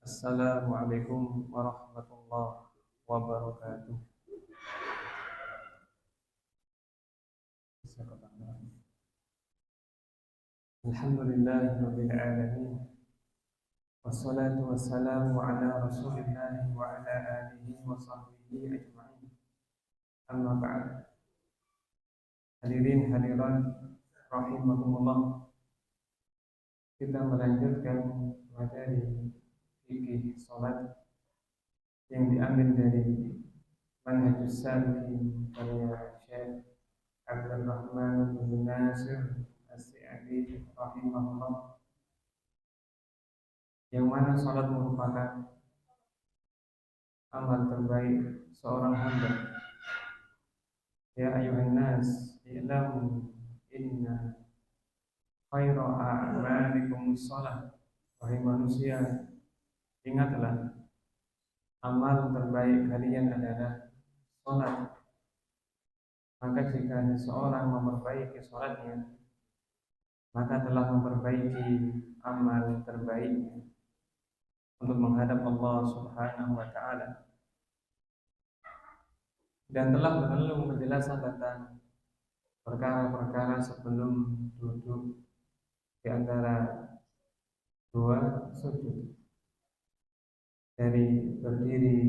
Assalamualaikum warahmatullahi wabarakatuh. Alhamdulillahirabbil alamin. Wassalatu wassalamu ala Rasulillah wa ala alihi wa sahbihi ajma'in. Amma ba'd. Hadirin hadirat rahimakumullah. Kita melanjutkan materi fikih salat yang diambil dari Manhajus Salikin karya Syekh Abdul Rahman bin Nasir As-Sa'di rahimahullah, yang mana salat merupakan amal terbaik seorang hamba. Ya ayuhan nas, i'lamu inna khaira a'malikum shalah. Wahai manusia, ingatlah amal terbaik kalian adalah salat. Maka jika seseorang memperbaiki salatnya, maka telah memperbaiki amal terbaiknya untuk menghadap Allah Subhanahu wa taala. Dan telah berlalu penjelasan tentang perkara-perkara sebelum duduk di antara dua sujud, dari berdiri,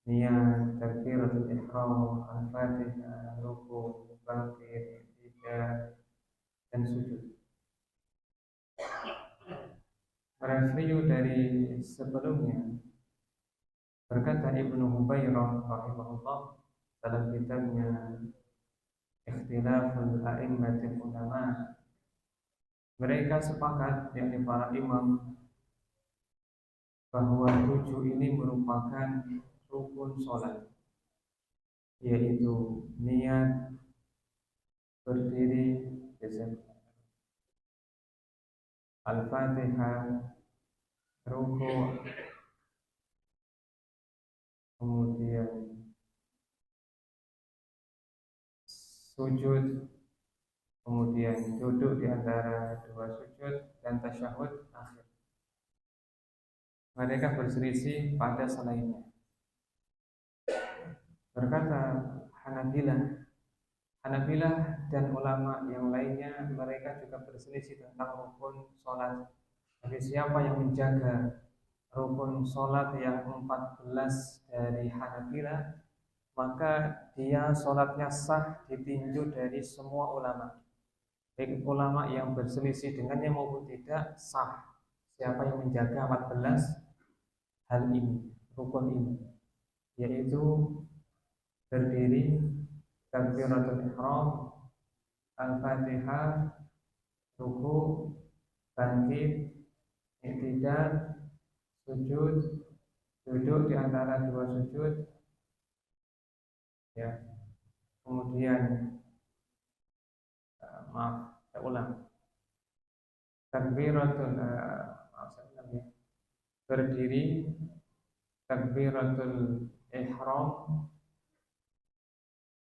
niat, takbiratul ihram, al-fatihah, ruku', bangkit, i'tidal, dan sujud. Mereview dari sebelumnya, berkata Ibnu Hubairah rahimahullah dalam kitabnya Ikhtilaful A'immatil Ulama, mereka sepakat, yakni para imam, bahwa 7 ini merupakan rukun sholat, yaitu niat, berdiri, al-fatihah, ruku', kemudian sujud, kemudian duduk di antara dua sujud, dan tasyahud akhir. Mereka berselisih pada selainnya. Berkata Hanabilah dan ulama yang lainnya, mereka juga berselisih tentang rukun sholat. Jadi siapa yang menjaga rukun sholat yang 14 dari Hanabilah, maka dia sholatnya sah ditinjau dari semua ulama, baik ulama yang berselisih dengannya maupun tidak, sah. Siapa yang menjaga 14 hal ini, rukun ini, yaitu berdiri, takbiratul ihram, al-fatihah, ruku', bangkit, i'tidal, sujud, duduk di antara dua sujud, ya. Kemudian saya ulang. Takbiratul berdiri, takbiratul ihram,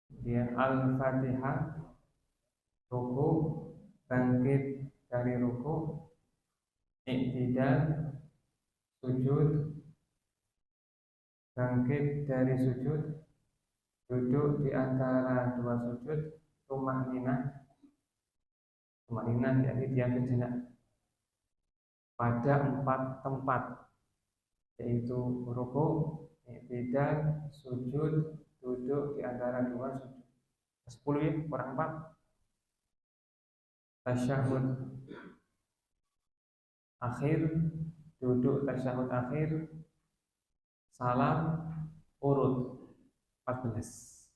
kemudian al-fatihah, ruku', bangkit dari ruku', i'tidal, sujud, bangkit dari sujud, duduk di antara dua sujud, tumaninah, yakni diam sejenak pada 4 tempat, yaitu ruku', i'tidal, sujud, duduk di antara dua sujud. 10 ya, kurang 4. Tasyahud akhir, duduk tasyahud akhir, salam, urut 14.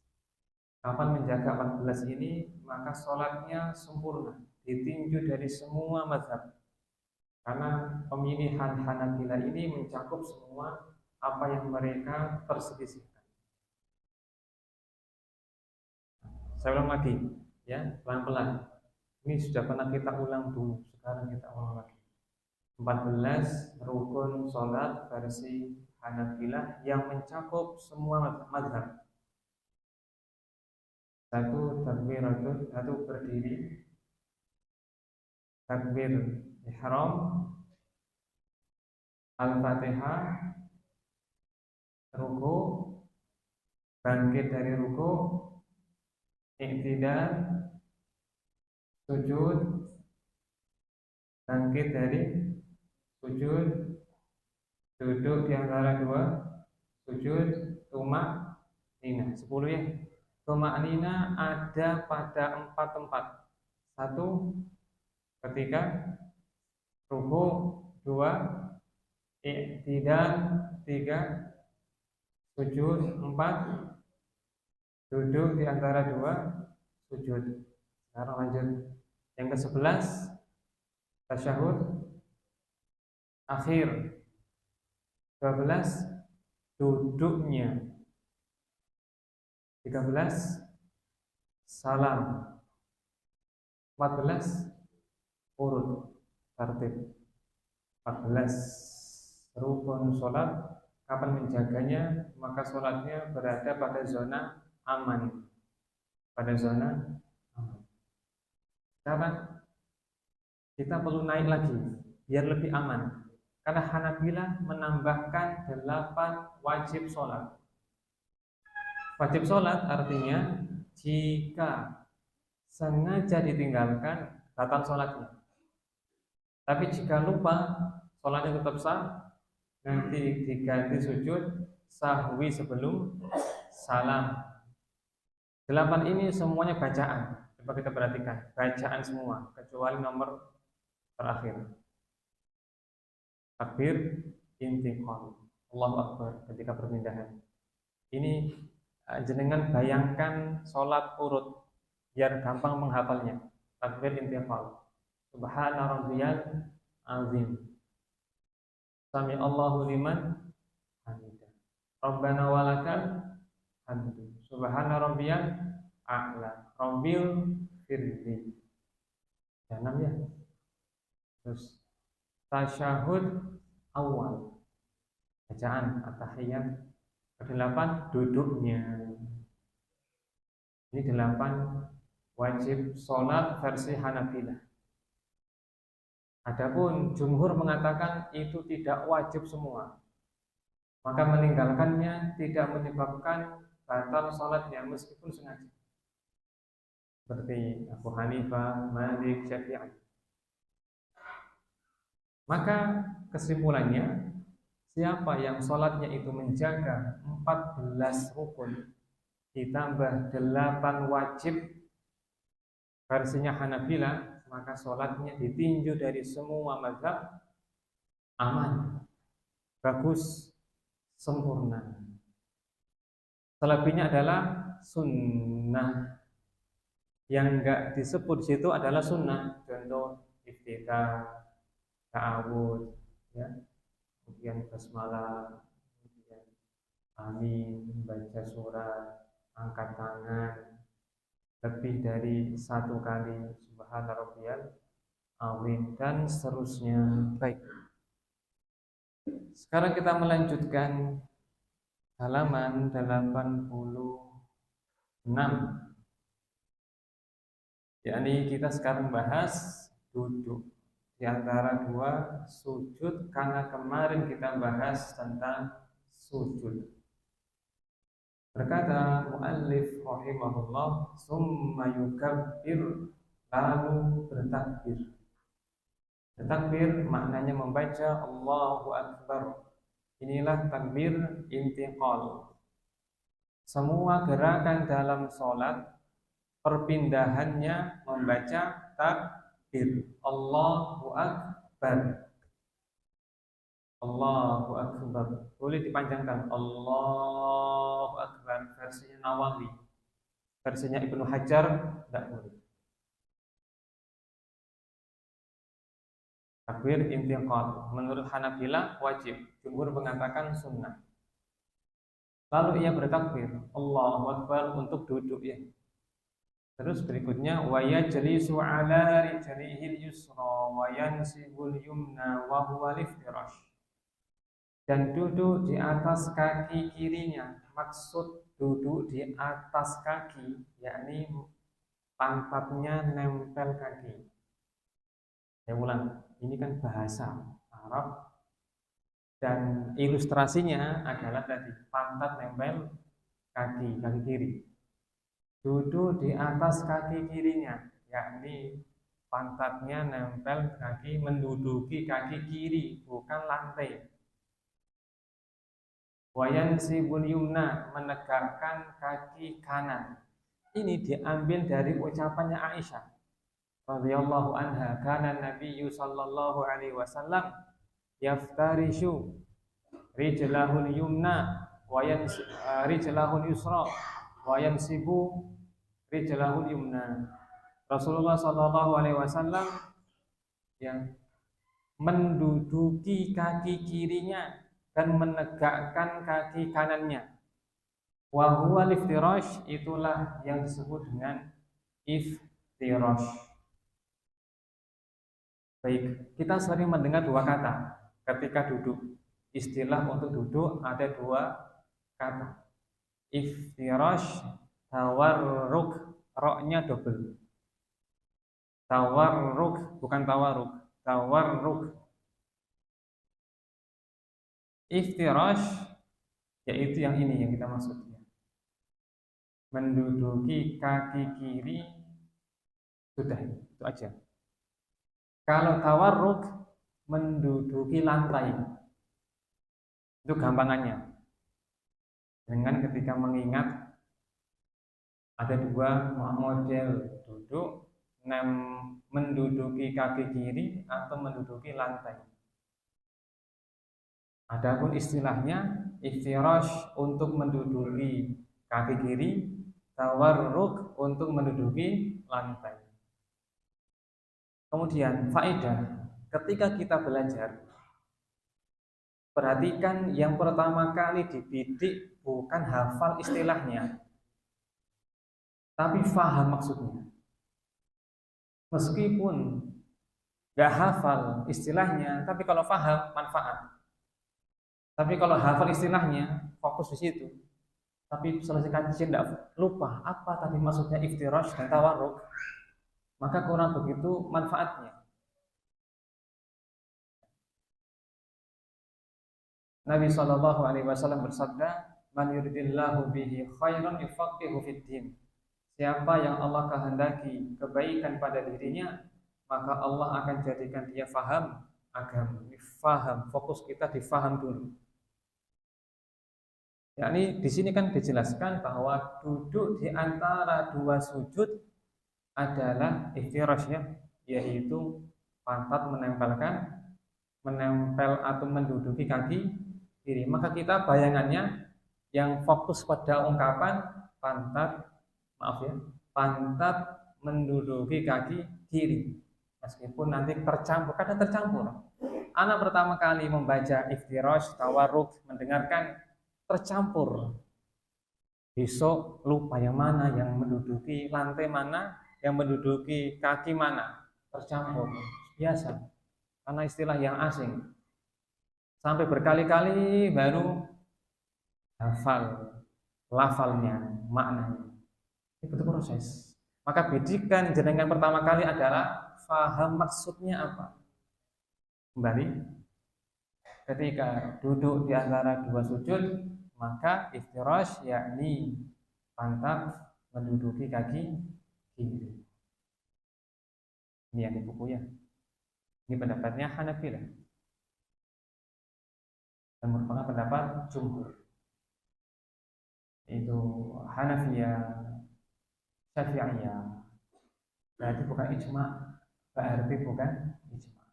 Kapan menjaga 14 ini, maka sholatnya sempurna, ditinjau dari semua mazhab. Karena pemilihan Hanabilah ini mencakup semua apa yang mereka perselisihkan. Saya ulang lagi, ya, pelan-pelan. Ini sudah pernah kita ulang dulu, sekarang kita ulang lagi. 14 rukun sholat versi Hanabilah yang mencakup semua mazhab. 1 takbiratul, 1 berdiri, takbir ihram, Al-Fatihah, ruku, bangkit dari ruku, i'tidal, sujud, bangkit dari sujud, duduk di antara dua sujud, tumak nina. 10 ya. Tumak nina ada pada 4 tempat. 1 ketika ruku, 2 i'tidal, 3 sujud, 4 duduk di antara dua sujud. Sekarang lanjut yang ke-11, tasyahud akhir. 12 duduknya. 13 salam. 14 urut tertib. 14 rukun sholat. Kapan menjaganya? Maka sholatnya berada pada zona aman. Pada zona aman. Sekarang kita perlu naik lagi biar lebih aman. Karena Hanabilah menambahkan 8 wajib sholat. Wajib sholat artinya jika sengaja ditinggalkan batal sholatnya. Tapi jika lupa sholatnya tetap sah. Nanti diganti sujud sahwi sebelum salam. 8 ini semuanya bacaan. Coba kita perhatikan, bacaan semua kecuali nomor terakhir. Takbir intiqal, Allahu Akbar ketika perpindahan. Ini jenengan bayangkan sholat urut biar gampang menghafalnya. Takbir intiqal, Subhana rabbiyal azim, Sami Allahu liman hamidah, Rabbana walakal hamdu, Subhana rabbiyal a'la, Rabbil firli. Ya, 6 ya. Terus tasyahud awal, bacaan at-tahiyyat. 8 duduknya. Ini 8 wajib sholat versi Hanabilah. Adapun jumhur mengatakan itu tidak wajib semua. Maka meninggalkannya tidak menyebabkan batal sholatnya meskipun sengaja. Seperti Abu Hanifah, Malik, Syafi'i. Maka kesimpulannya, siapa yang sholatnya itu menjaga 14 rukun ditambah 8 wajib versinya Hanabilah, maka sholatnya ditinjau dari semua mazhab aman, bagus, sempurna. Selebihnya adalah sunnah. Yang enggak disebut di situ adalah sunnah. Contoh iftitah, ta'awud, ya, kemudian basmalah, kemudian amin, baca surat, angkat tangan lebih dari 1 kali, subhana rabbiyal azim, dan seterusnya. Baik. Sekarang kita melanjutkan halaman 86. Yakni kita sekarang bahas duduk di antara 2 sujud, karena kemarin kita bahas tentang sujud. Berkata muallif rahimahullah, summa yukabbir, lalu bertakbir. Bertakbir maknanya membaca Allahu Akbar. Inilah takbir intiqal. Semua gerakan dalam sholat perpindahannya membaca takbir. Allahu Akbar. Allahu Akbar. Boleh dipanjangkan Allahu Akbar versinya Nawawi. Versinya Ibnu Hajar tidak boleh. Takbir intiqal menurut Hanabilah wajib, jumhur mengatakan sunnah. Lalu ia bertakbir Allahu Akbar untuk duduk ya. Terus berikutnya wa yajlisu ala rijlihil yusra wa yansibul yumna wa huwa liftirash. Dan duduk di atas kaki kirinya. Maksud duduk di atas kaki yakni pantatnya nempel kaki. Saya ulang, ini kan bahasa Arab Dan ilustrasinya adalah tadi pantat nempel kaki kiri. Duduk di atas kaki kirinya, yakni pantatnya nempel kaki, menduduki kaki kiri, bukan lantai. Wayansibul yumna, menegakkan kaki kanan. Ini diambil dari ucapannya Aisyah radhiyallahu anha, kana Nabiyyu sallallahu alaihi wasallam yaftarishu rijlahul yumna wa rijlahul yusra wa yansibu rijlahul yumna. Rasulullah sallallahu alaihi wasallam yang menduduki kaki kirinya dan menegakkan kaki kanannya. Wa huwa iftirash, itulah yang disebut dengan iftirash. Baik, kita sering mendengar dua kata ketika duduk. Istilah untuk duduk ada dua kata. Iftirash, tawarruk, roknya double. Tawarruk, bukan tawarruk, tawarruk. Iftirash yaitu yang ini yang kita maksudnya. Menduduki kaki kiri, sudah itu aja. Kalau tawarruk, menduduki lantai, itu gampangannya. Dengan ketika mengingat ada dua model duduk, menduduki kaki kiri atau menduduki lantai. Adapun istilahnya iftirash untuk menduduki kaki kiri, tawarruk untuk menduduki lantai. Kemudian faedah, ketika kita belajar, perhatikan yang pertama kali dididik bukan hafal istilahnya, tapi faham maksudnya. Meskipun gak hafal istilahnya, tapi kalau faham manfaat. Tapi kalau hafal istilahnya, fokus di situ. Tapi selesai kajian tidak lupa apa tadi maksudnya iftirash dan tawarruk, maka kurang begitu manfaatnya. Nabi SAW bersabda, "Man yuridillahu bihi khairan yufaqihu fid din." Siapa yang Allah kehendaki kebaikan pada dirinya, maka Allah akan jadikan dia faham agama. Faham, fokus kita di faham dulu. Yakni di sini kan dijelaskan bahwa duduk di antara dua sujud adalah iftirashnya, yaitu pantat menempel atau menduduki kaki kiri. Maka kita bayangannya yang fokus pada ungkapan pantat menduduki kaki kiri. Meskipun nanti tercampur, kadang tercampur. Anak pertama kali membaca iftirash, tawarruk, mendengarkan tercampur. Besok lupa yang mana yang menduduki lantai mana, yang menduduki kaki mana, tercampur. Biasa, karena istilah yang asing. Sampai berkali-kali baru hafal lafalnya, maknanya. Itu proses. Maka bidikan jenengan pertama kali adalah faham maksudnya apa. Kembali, ketika duduk di antara dua sujud, maka iftirash yakni pantat menduduki kaki kiri. Ini yang di buku ya. Ini pendapatnya Hanafilah dan merupakan pendapat jumhur. Itu Hanafiyah, Syafi'iyah. Berarti bukan ijma', berarti bukan ijma'.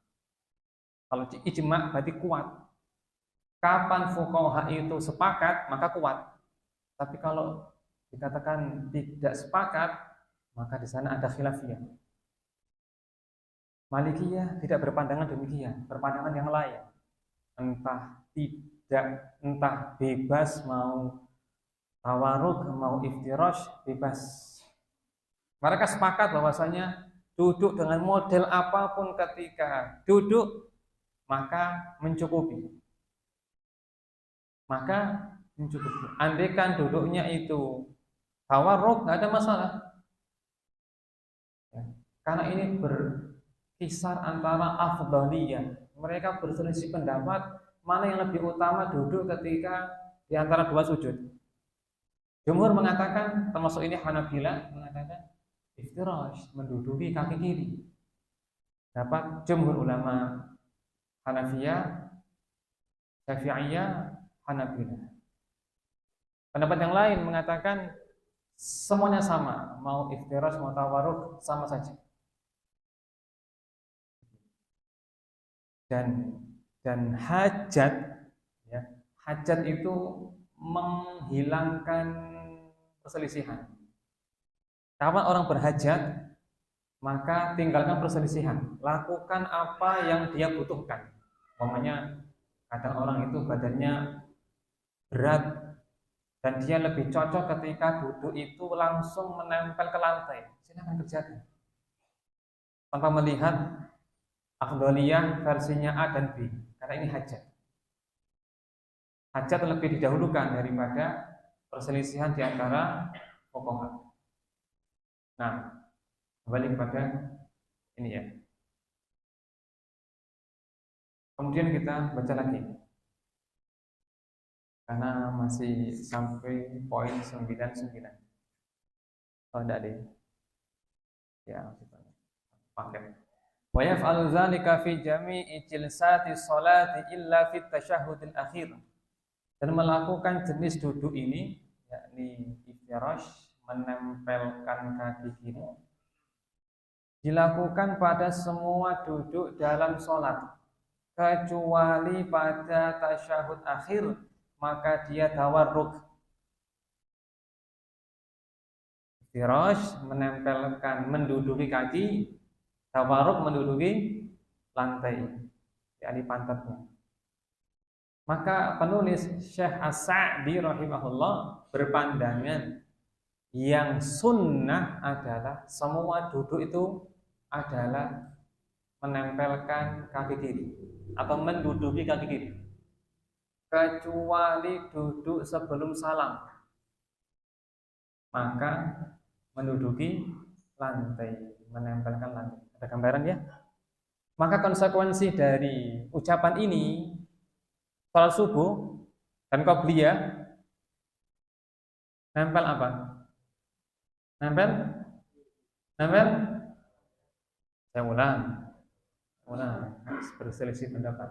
Kalau ijma' berarti kuat. Kapan fuqaha itu sepakat, maka kuat. Tapi kalau dikatakan tidak sepakat, maka di sana ada khilafiyah. Malikiyah tidak berpandangan demikian, berpandangan yang lain. Entah bebas, mau tawarruk, mau iftirash, bebas. Mereka sepakat bahwasanya duduk dengan model apapun ketika duduk maka mencukupi. Andaikan duduknya itu tawarruk, nggak ada masalah. Ya. Karena ini berkisar antara afdaliyah. Mereka berselisih pendapat mana yang lebih utama duduk ketika di antara dua sujud? Jumhur mengatakan, termasuk ini Hanabila mengatakan iftirash, menduduki kaki kiri. Dapat jumhur ulama Hanafiyah, Syafi'iyah, Hanabila. Pendapat yang lain mengatakan semuanya sama, mau iftirash mau tawarruk sama saja. Dan hajat, ya, hajat itu menghilangkan perselisihan. Kapan orang berhajat, maka tinggalkan perselisihan, lakukan apa yang dia butuhkan. Umpamanya kadang orang itu badannya berat dan dia lebih cocok ketika duduk itu langsung menempel ke lantai, silakan kerjakan tanpa melihat afdholiyah versinya A dan B, karena ini hajat. Hajat lebih didahulukan daripada perselisihan di antara fuqaha. Nah, kembali kepada ini ya. Kemudian kita baca lagi, karena masih sampai poin 99. Oh, enggak deh. Ya, masih banyak. Pakai. Wa yaf'alu dzalika fi jami'i jilsati sholati illa fi tasyahhudil akhir. Dan melakukan jenis duduk ini, yakni iftirash, menempelkan kaki kiri, dilakukan pada semua duduk dalam sholat, kecuali pada tasyahud akhir, maka dia tawarruk. Iftirash, menempelkan, menduduki kaki, tawarruk, menduduki lantai, yakni pantatnya. Maka penulis Syekh As-Sa'di rahimahullah berpandangan yang sunnah adalah semua duduk itu adalah menempelkan kaki kiri atau menduduki kaki kiri, kecuali duduk sebelum salam, maka menduduki lantai, menempelkan lantai. Ada gambaran ya? Maka konsekuensi dari ucapan ini, salat subuh dan qobliyah, nempel apa? Nempel? Saya ulang, berselisih pendapat.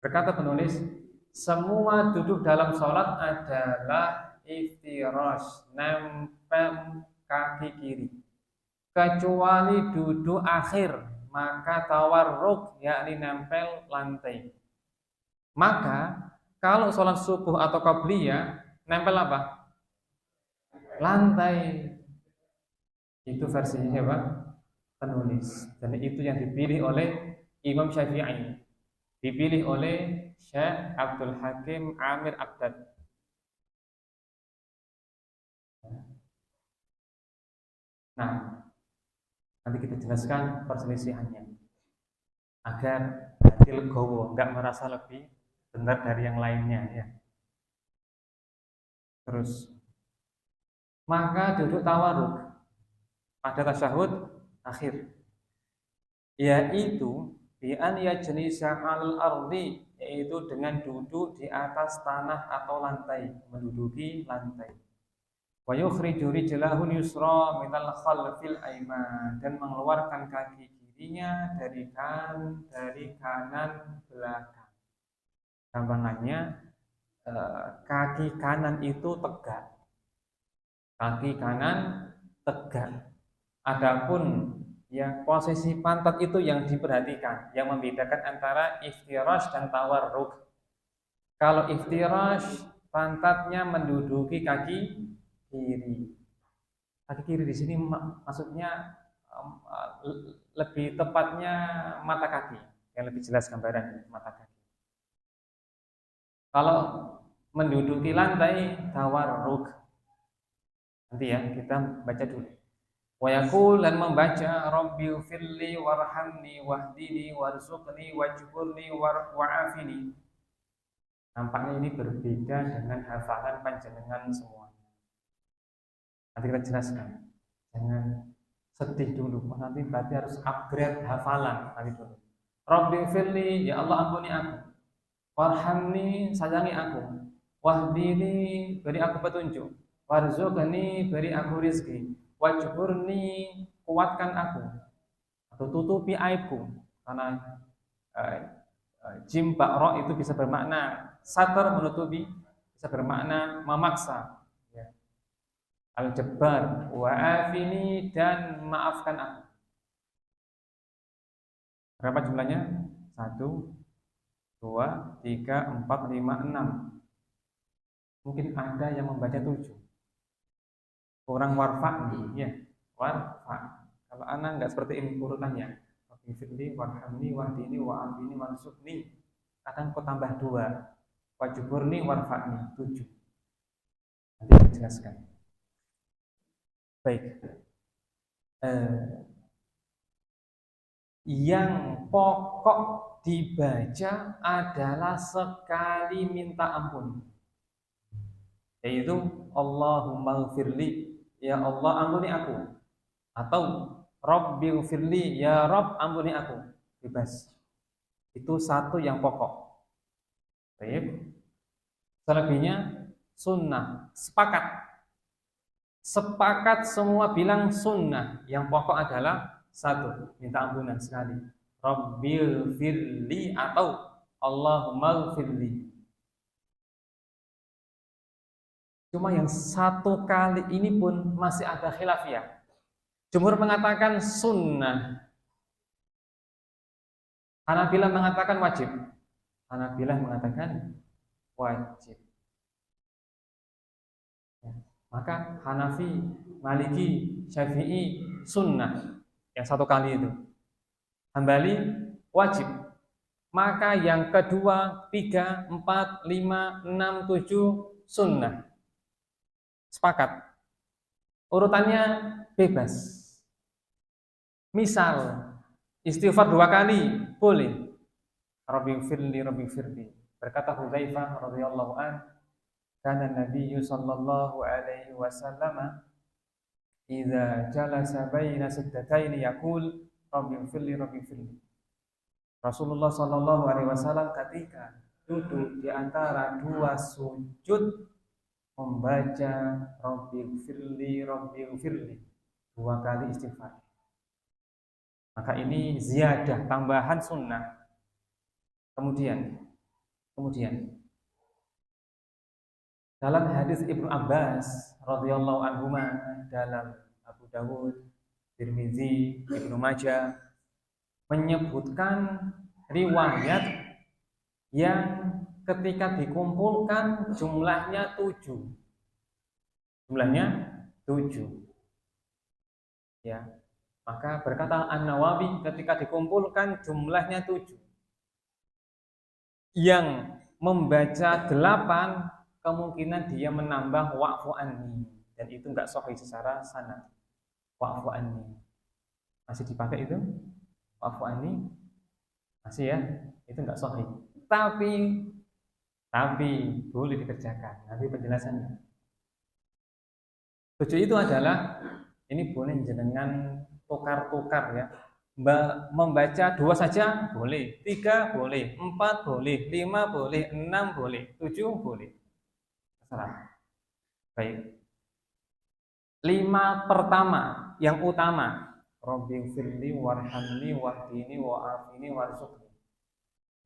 Berkata penulis, semua duduk dalam sholat adalah iftirash, nempel kaki kiri, kecuali duduk akhir, maka tawarruk, yakni nempel lantai. Maka kalau sholat subuh atau qobliyah, nempel apa? Lantai. Itu versinya siapa? Penulis. Dan itu yang dipilih oleh Imam Syafi'i, dipilih oleh Syekh Abdul Hakim Amir Abdad. Nah, nanti kita jelaskan perselisihannya agar hati legowo, nggak merasa lebih benar dari yang lainnya ya. Terus, maka duduk tawarruk pada tasyahud akhir, yaitu bi an yajlisa 'alal ardi, yaitu dengan duduk di atas tanah atau lantai, menduduki lantai. Wa yukhriju rijlahu yusra minal khalfil aiman, dan mengeluarkan kaki kirinya dari kanan belakang. Gampangannya, kaki kanan itu tegak. Kaki kanan tegak. Adapun ya posisi pantat itu yang diperhatikan, yang membedakan antara iftirash dan tawarruk. Kalau iftirash, pantatnya menduduki kaki kiri. Kaki kiri di sini maksudnya lebih tepatnya mata kaki, yang lebih jelas gambaran mata kaki. Kalau menduduki lantai, tawarruk. Nanti ya kita baca dulu. Wa yaqul, dan membaca Rabbi firli warhamni wahdini warzuqni wajburni wa'afini. Nampaknya ini berbeda dengan hafalan panjenengan semua. Nanti kita jelaskan. Jangan sedih dulu, nanti berarti harus upgrade hafalan nanti dulu. Rabbighfirli, ya Allah ampuni aku. Warhamni, sayangi aku. Wahdini, beri aku petunjuk. Warzuqni, beri aku rizki. Wajburni, kuatkan aku atau tutupi aibku. Karena jim ba'ra itu bisa bermakna satar, menutupi, bisa bermakna memaksa, ya. Al-Jabbar, wa'afini, dan maafkan aku. Berapa jumlahnya? 1, 2, 3, 4, 5, 6. Mungkin ada yang membaca 7. Kurang warfa'ni, ya. Warfa'. Kalau anak enggak seperti ini urutannya. Waghfirli, warhamni, wahdini, wa'afini, warzuqni. Kadang kau tambah 2. Wajburni, warfa'ni, 7. Nanti saya jelaskan. Baik. Yang pokok dibaca adalah sekali minta ampun, yaitu Allahumma ghfirli, ya Allah ampuni aku, atau Rabbighfirli, ya Rabb ampuni aku. Bebas. Itu satu yang pokok. Baik. Selebihnya sunnah. Sepakat semua bilang sunnah. Yang pokok adalah satu, minta ampunan sekali. Rabbighfirli atau Allahumma ghfirli. Cuma yang satu kali ini pun masih ada khilafiyah. Jumhur mengatakan sunnah. Hanabilah mengatakan wajib. Hanabilah mengatakan wajib. Maka Hanafi, Maliki, Syafi'i sunnah. Yang satu kali itu. Hambali wajib. Maka yang kedua, 3, 4, 5, 6, 7 sunnah. Sepakat. Urutannya bebas. Misal istighfar 2 kali boleh. Rabbighfirli, Rabbighfirli. Berkata Hudzaifah radhiyallahu an, kana Nabi sallallahu alaihi wasallam idza jalasa baina sittataini yaqul Rabbighfirli, Rabbighfirli. Rasulullah sallallahu alaihi wasallam ketika duduk di antara 2 sujud membaca Rabbighfirli, Rabbighfirli 2 kali istighfar. Maka ini ziyadah, tambahan sunnah. Kemudian dalam hadis Ibnu Abbas radhiyallahu anhuma dalam Abu Dawud, Tirmizi, Ibnu Majah menyebutkan riwayat yang ketika dikumpulkan jumlahnya 7. Jumlahnya 7. Ya. Maka berkata An-Nawawi ketika dikumpulkan jumlahnya 7. Yang membaca 8 kemungkinan dia menambah wa'fu anni, dan itu enggak sahih secara sanad. Wa'fu anni. Masih dipakai itu? Wa'fu anni? Masih ya? Itu enggak sahih. Tapi boleh dikerjakan. Nanti penjelasannya. 7 itu adalah ini boleh jenengan tukar-tukar ya. Membaca 2 saja boleh, 3 boleh, 4 boleh, 5 boleh, 6 boleh, 7 boleh. Terserah. Baik. 5 pertama yang utama, Rabbighfirli warhamni wahdini wa'afini warzuqni.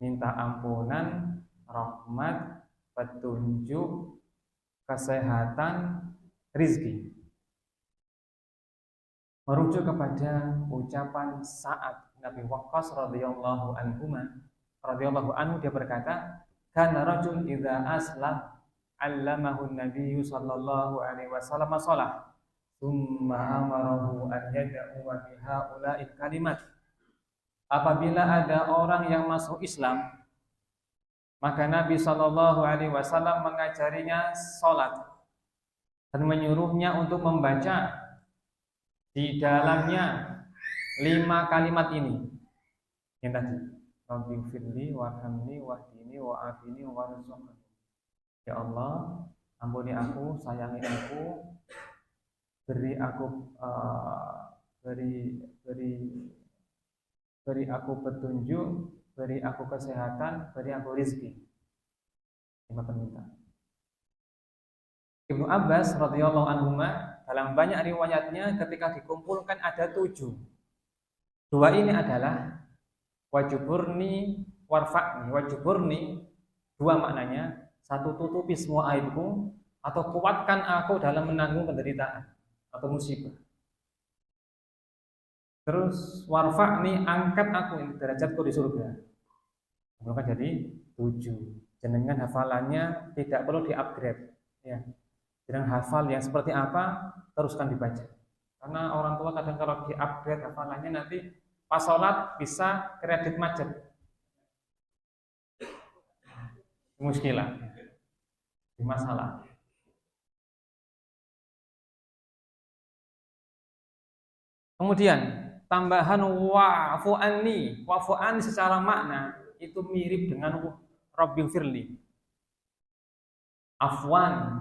Minta ampunan, rahmat, petunjuk, kesehatan, rizki. Merujuk kepada ucapan Sa'ad Nabi Waqqas radhiyallahu anhu, dia berkata, kana rajul idza aslam allamahu an-nabiy sallallahu alaihi wasallam shalah thumma amarahu an yad'u bi haula'il kalimat. Apabila ada orang yang masuk Islam, maka Nabi sallallahu alaihi wasallam mengajarinya salat dan menyuruhnya untuk membaca di dalamnya 5 kalimat ini yang tadi, Rabbighfirli warhamni wahdini wa'afini warzuqni. Ya Allah, ampuni aku, sayangi aku, beri beri aku petunjuk, beri aku kesehatan, beri aku rezeki. 5 permintaan. Ibnu Abbas radhiyallahu anhuma dalam banyak riwayatnya ketika dikumpulkan ada 7. 2 ini adalah wajuburni warfa'ni. Wajuburni 2 maknanya, 1 tutupi semua aibku atau kuatkan aku dalam menanggung penderitaan atau musibah. Terus warfa'ni, angkat aku derajatku di surga. Maka jadi 7. Jenengan hafalannya tidak perlu di-upgrade ya. Dengan hafal yang seperti apa, teruskan dibaca. Karena orang tua kadang kalau di-upgrade hafalannya nanti pas sholat bisa kredit macet. Muskilah. Masalah. Kemudian tambahan wa'fu anni. Wa'fu anni secara makna itu mirip dengan Rabbil firli. Afwan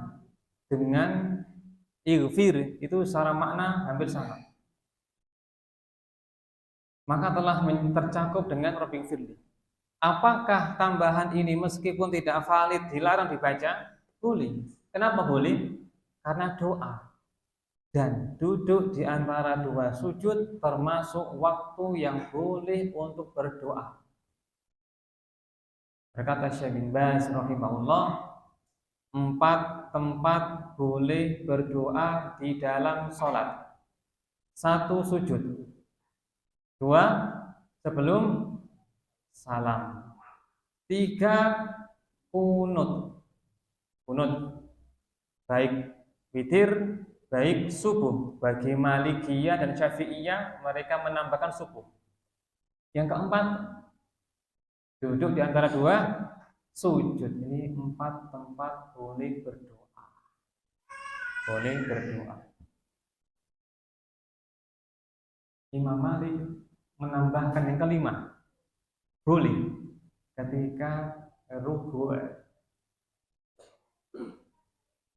dengan ighfir itu secara makna hampir sama. Maka telah tercakup dengan Rabbil firli. Apakah tambahan ini meskipun tidak valid dilarang dibaca? Boleh. Kenapa boleh? Karena doa. Dan duduk di antara 2 sujud termasuk waktu yang boleh untuk berdoa. Berkata Syekh bin Baz rahimahullah, 4 tempat boleh berdoa di dalam sholat. 1 sujud, 2 sebelum salam, 3 kunut. Kunut baik witir baik subuh. Bagi Malikiyah dan Syafi'iyah mereka menambahkan subuh. Yang keempat, duduk di antara 2 sujud. Ini 4 tempat boleh berdoa. Boleh berdoa. Imam Malik menambahkan yang kelima, boleh ketika ruku',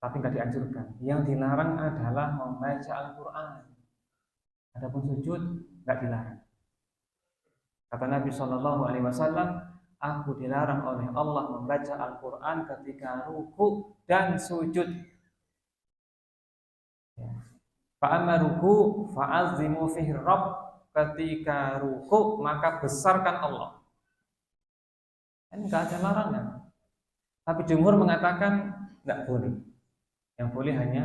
tapi nggak dianjurkan. Yang dilarang adalah membaca Al-Quran. Adapun sujud nggak dilarang. Kata Nabi SAW, aku dilarang oleh Allah membaca Al-Quran ketika ruku dan sujud. Fa'amma ruku fa'azimu fihi Rabb. Ketika ruku maka besarkan Allah. Kan nggak ada larangan. Tapi jumhur mengatakan nggak boleh. Yang boleh hanya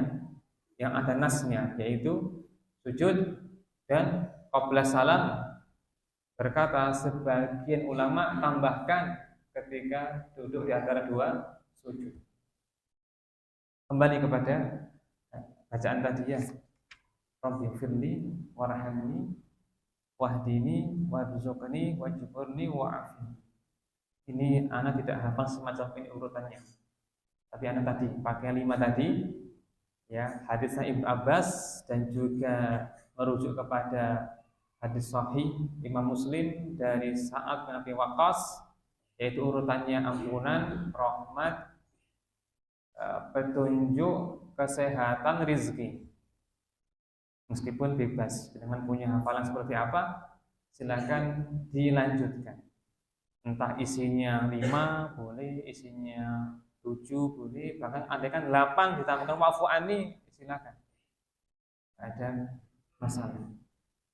yang ada nasnya, yaitu sujud dan qabla salam. Berkata sebagian ulama tambahkan ketika duduk di antara 2 sujud. Kembali kepada bacaan tadi ya. Rabbi firli warhamni wahdini warzuqni wajburni wa'afini. Ini anak tidak hafal semacam ini urutannya. Tapi anak tadi pakai 5 tadi ya, hadisnya Ibnu Abbas dan juga merujuk kepada hadis sahih Imam Muslim dari Sa'ad bin Abi Waqqas, yaitu urutannya ampunan, rahmat, petunjuk, kesehatan, rizki. Meskipun bebas, dengan punya hafalan seperti apa, silakan dilanjutkan. Entah isinya 5 boleh, isinya 7 boleh, bahkan andaikan 8 ditambahkan wa'fu anni, silakan. Ada masalah.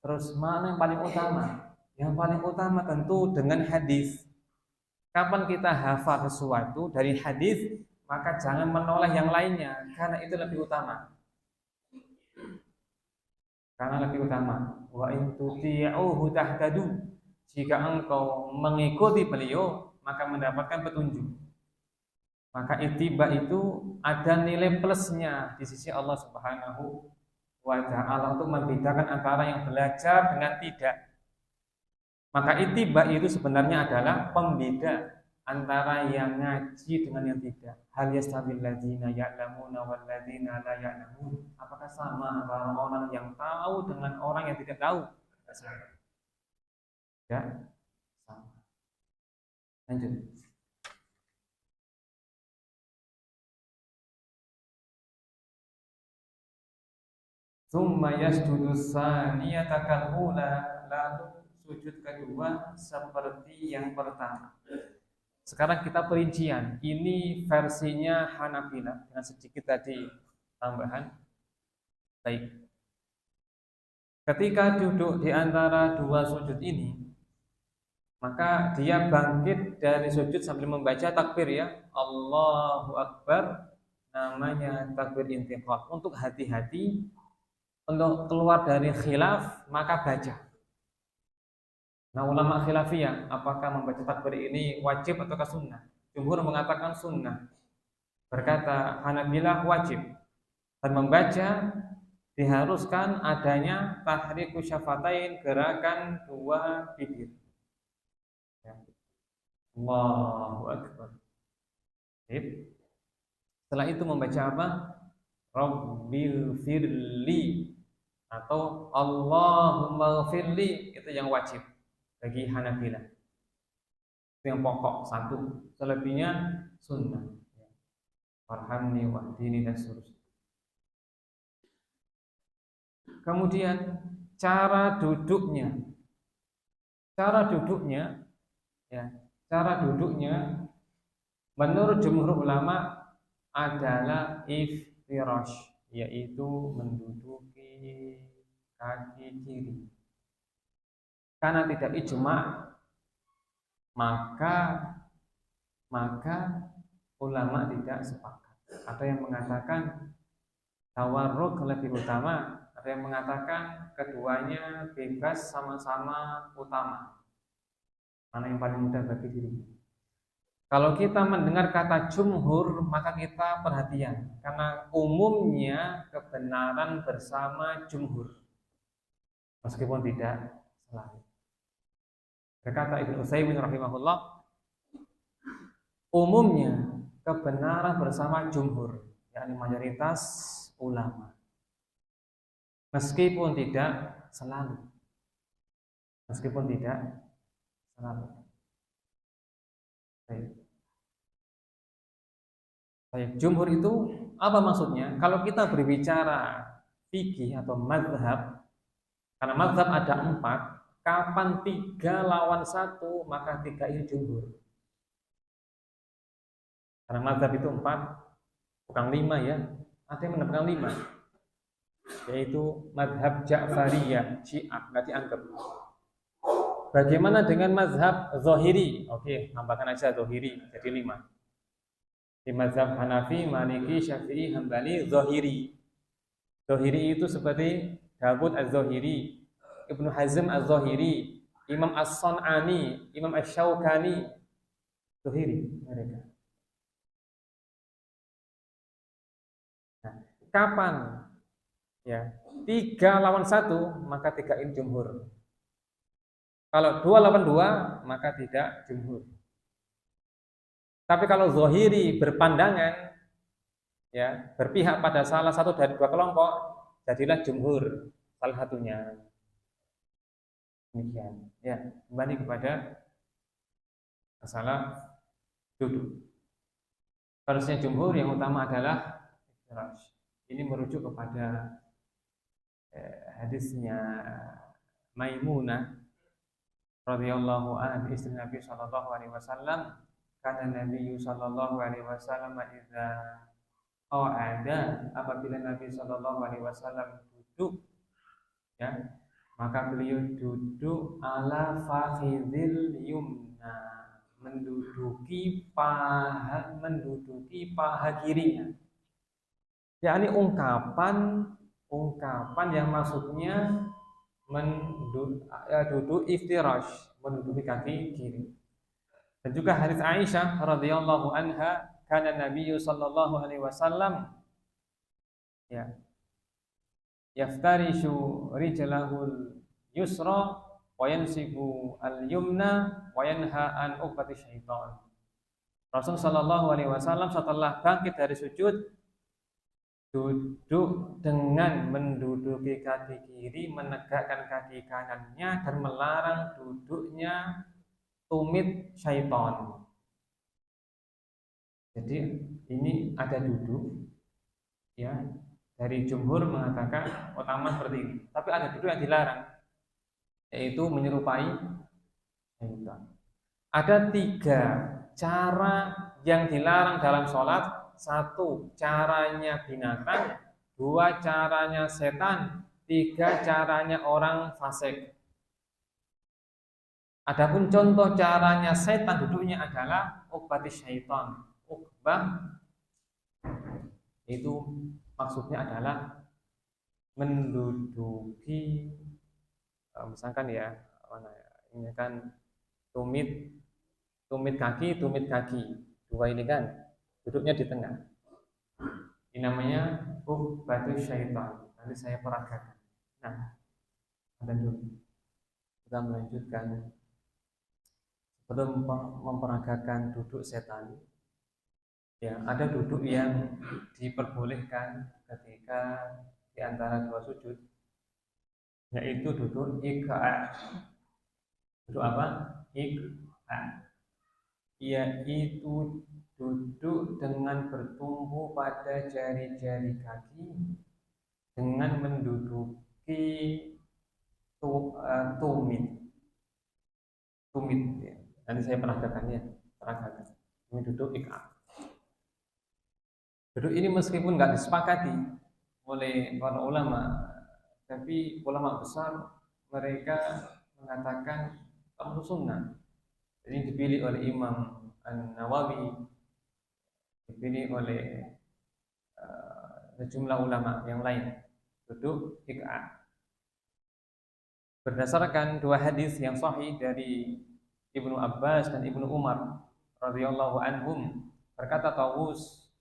Terus mana yang paling utama? Yang paling utama tentu dengan hadis. Kapan kita hafal sesuatu dari hadis, maka jangan menoleh yang lainnya, karena itu lebih utama. Karena lebih utama. Wa in tuti'uhu tahtadu. Jika engkau mengikuti beliau, maka mendapatkan petunjuk. Maka ittiba itu ada nilai plusnya di sisi Allah Subhanahu wa ta'ala untuk membedakan antara yang belajar dengan tidak. Maka ittiba itu sebenarnya adalah pembeda antara yang ngaji dengan yang tidak. Hal yastawil ladzina ya'lamuna wal ladzina la ya'lamun. Apakah sama antara orang yang tahu dengan orang yang tidak tahu? Tidak sama. Tidak sama. Lanjut. Tsumma yasjudu tsaniyata kal ula, lalu sujud kedua seperti yang pertama. Sekarang kita perincian. Ini versinya Hanabilah dengan sedikit tadi tambahan. Baik. Ketika duduk di antara dua sujud ini, maka dia bangkit dari sujud sambil membaca takbir ya, Allahu Akbar, namanya takbir intiqal. Untuk hati-hati, untuk keluar dari khilaf, maka baca. Nah, ulama khilafiyah, apakah membaca takbir ini wajib ataukah sunnah? Jumhur mengatakan sunnah. Berkata Hanabilah wajib. Dan membaca diharuskan adanya tahriku syafatain, gerakan dua bibir. Ya. Allahu Akbar. Setelah itu membaca apa? Rabbil firli atau Allahumma firli, itu yang wajib bagi Hanabilah. Itu yang pokok satu. Selebihnya sunnah. Farhamni wahdini dan seterusnya. Kemudian cara duduknya menurut jumhur ulama adalah iftirash, yaitu menduduki kaki kiri. Karena tidak ijma, maka ulama tidak sepakat. Ada yang mengatakan tawarruk lebih utama, ada yang mengatakan keduanya bebas, sama-sama utama. Mana yang paling mudah bagi diri? Kalau kita mendengar kata jumhur, maka kita perhatian, karena umumnya kebenaran bersama jumhur, meskipun tidak selalu. Berkata Ibnu Utsaimin rahimahullah, umumnya kebenaran bersama jumhur, yakni mayoritas ulama, meskipun tidak selalu. Baik. Jumhur itu apa maksudnya? Kalau kita berbicara fikih atau mazhab, karena mazhab ada 4, kapan 3 lawan 1, maka 3 ini jumhur. Karena mazhab itu 4, bukan 5 ya. Ada yang menetapkan 5, yaitu mazhab Ja'fariyah, Syiah, nggak dianggap. Bagaimana dengan mazhab Zahiri? Oke, tambahkan aja Zahiri, jadi 5. Di mazhab Hanafi, Maliki, Syafi'i, Hambali, Zahiri. Zahiri itu seperti Dawud Az-Zahiri, Ibnu Hazm Az-Zahiri, Imam As-San'ani, Imam Asy-Syaukani, Zahiri mereka. Nah, kapan ya 3 lawan 1, maka 3 ini jumhur. Kalau 2 lawan 2, maka tidak jumhur. Tapi kalau Zahiri berpandangan, ya, berpihak pada salah satu dari 2 kelompok, jadilah jumhur salah satunya. Demikian. Ya, kembali kepada masalah duduk. Harusnya jumhur yang utama adalah iftirash. Ini merujuk kepada hadisnya Maimunah radhiyallahu anha, istri Nabi sallallahu alaihi wasallam. Karena Nabi sallallahu alaihi wasallam idza qa'ada, apabila Nabi sallallahu alaihi wasallam duduk, ya, maka beliau duduk ala fakhidil yumna, menduduki paha kirinya. Yakni ungkapan yang maksudnya duduk iftirash, menduduki kaki kiri. Dan juga hadis Aisyah radhiyallahu anha, kana Nabi sallallahu alaihi wasallam ya yaftarishu rijlahul yusra wa yansibu al-yumna wa yanha an uqati syaitan. Rasul sallallahu alaihi wasallam setelah bangkit dari sujud duduk dengan menduduki kaki kiri, menegakkan kaki kanannya, dan melarang duduknya tumit syaitan. Jadi ini ada duduk, ya, dari jumhur mengatakan utama seperti ini. Tapi ada duduk yang dilarang, yaitu menyerupai syaitan. Ada 3 cara yang dilarang dalam sholat. 1, caranya binatang. 2, caranya setan. 3, caranya orang fasik. Adapun contoh caranya setan duduknya adalah uqbati syaitan. Uqbah itu maksudnya adalah menduduki, misalkan ya, ini kan tumit kaki, dua ini kan duduknya di tengah. Ini namanya uqbatu syaitan. Nanti saya peragakan. Nah, ada dulu. Kita melanjutkan. Sebelum memperagakan duduk setan, ya ada duduk yang diperbolehkan ketika di antara 2 sujud, yaitu duduk iqa'. Duduk apa? Iqa'. Yaitu duduk dengan bertumpu pada jari-jari kaki dengan menduduki tumit. Ya. Nanti saya peragakannya. Ini duduk iqa'. Duduk ini meskipun nggak disepakati oleh para ulama, tapi ulama besar mereka mengatakan amru sunnah. Ini dipilih oleh Imam An-Nawawi, dipilih oleh sejumlah ulama yang lain. Duduk iqa'. Berdasarkan 2 hadis yang sahih dari Ibnu Abbas dan Ibnu Umar radhiyallahu anhum, berkata Tawus,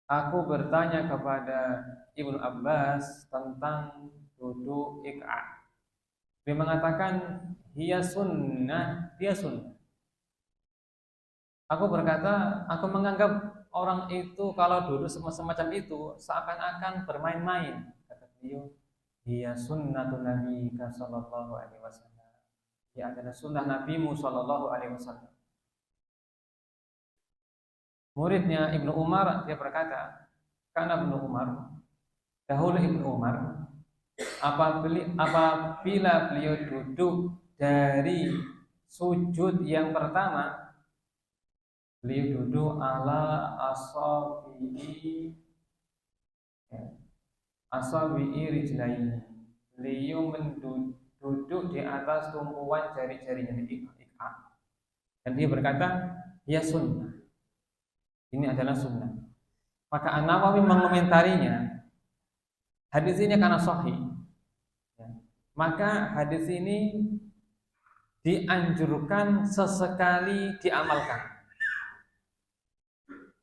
aku bertanya kepada Ibnu Abbas tentang duduk iqa'. Dia mengatakan dia sunnah. Aku berkata, aku menganggap orang itu kalau duduk semacam itu seakan-akan bermain-main. Kata beliau, dia sunnatun nabiyika sallallahu alaihi wasallam. Dia adalah sunnah nabimu sallallahu alaihi wasallam. Muridnya Ibnu Umar, dia berkata, karena dahulu Ibnu Umar, apabila beliau duduk dari sujud yang pertama, beliau duduk ala asabi'i rijlaihi. Beliau duduk di atas tumpuan jari-jarinya di iqa'. Dan dia berkata, ya sunnah. Ini adalah sunnah. Maka An-Nawawi mengomentarinya, hadis ini karena sahih, ya, maka hadis ini dianjurkan sesekali diamalkan.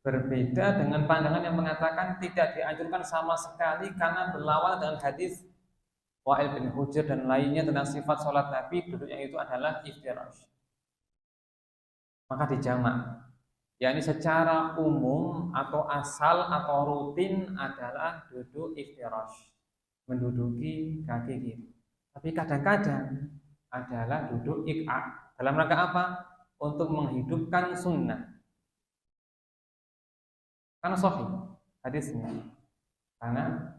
Berbeda dengan pandangan yang mengatakan tidak dianjurkan sama sekali karena berlawanan dengan hadis Wa'il bin Hujr dan lainnya tentang sifat sholat Nabi, duduknya itu adalah iftirash. Maka dijamak, yakni secara umum atau asal atau rutin adalah duduk iftirash, menduduki kaki kiri. Tapi kadang-kadang adalah duduk iqa'. Dalam rangka apa? Untuk menghidupkan sunnah. Karena sahih hadisnya. Karena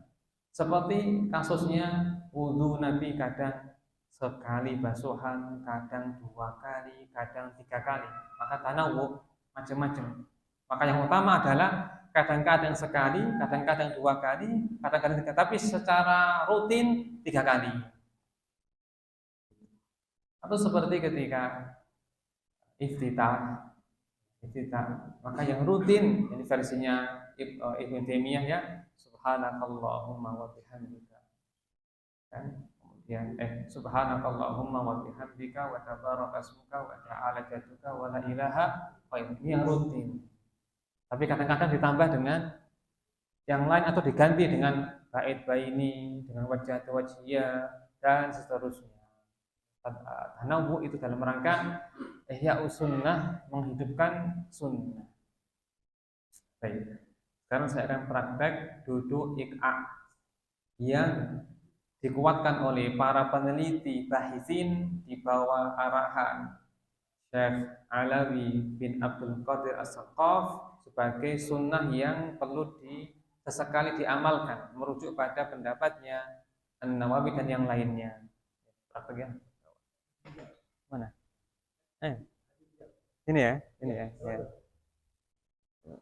seperti kasusnya wudu Nabi, kadang sekali basuhan, kadang 2 kali, kadang 3 kali. Maka tanawwu macam-macam. Maka yang utama adalah kadang-kadang sekali, kadang-kadang 2 kali, kadang-kadang 3, tapi secara rutin 3 kali. Atau seperti ketika iftitah, maka yang rutin, ini versinya Ibnu Taimiyah ya, subhanakallahumma wa bihamdika. Kan? Kemudian subhanakallahumma wa bihamdika wa tabaraka ismuka wa ta'ala jadduka wa la ilaha ghairuka. Ini yang rutin. Tapi kadang-kadang ditambah dengan yang lain atau diganti dengan bait baini, dengan wajah wajhiyah dan seterusnya. Tanawwu itu dalam rangka ihya sunnah, menghidupkan sunnah. Baik. Sekarang saya akan praktek duduk iqa' yang dikuatkan oleh para peneliti bahisin di bawah arahan Syekh Alawi bin Abdul Qadir As-Saqaf sebagai sunnah yang perlu sesekali diamalkan, merujuk pada pendapatnya An-Nawawi dan yang lainnya. Praktek ya. Mana? Eh, ini ya, ini ya. Ya.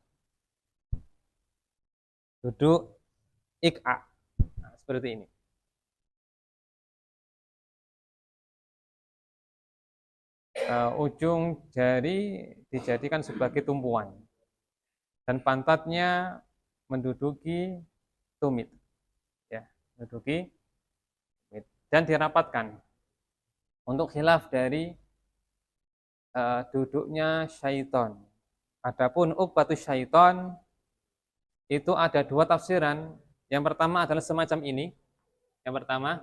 Duduk ik'a. Nah, seperti ini. Ujung jari dijadikan sebagai tumpuan dan pantatnya menduduki tumit, ya, menduduki tumit dan dirapatkan. Untuk khilaf dari duduknya syaiton. Adapun ukbatus syaiton itu ada dua tafsiran. Yang pertama adalah semacam ini. Yang pertama,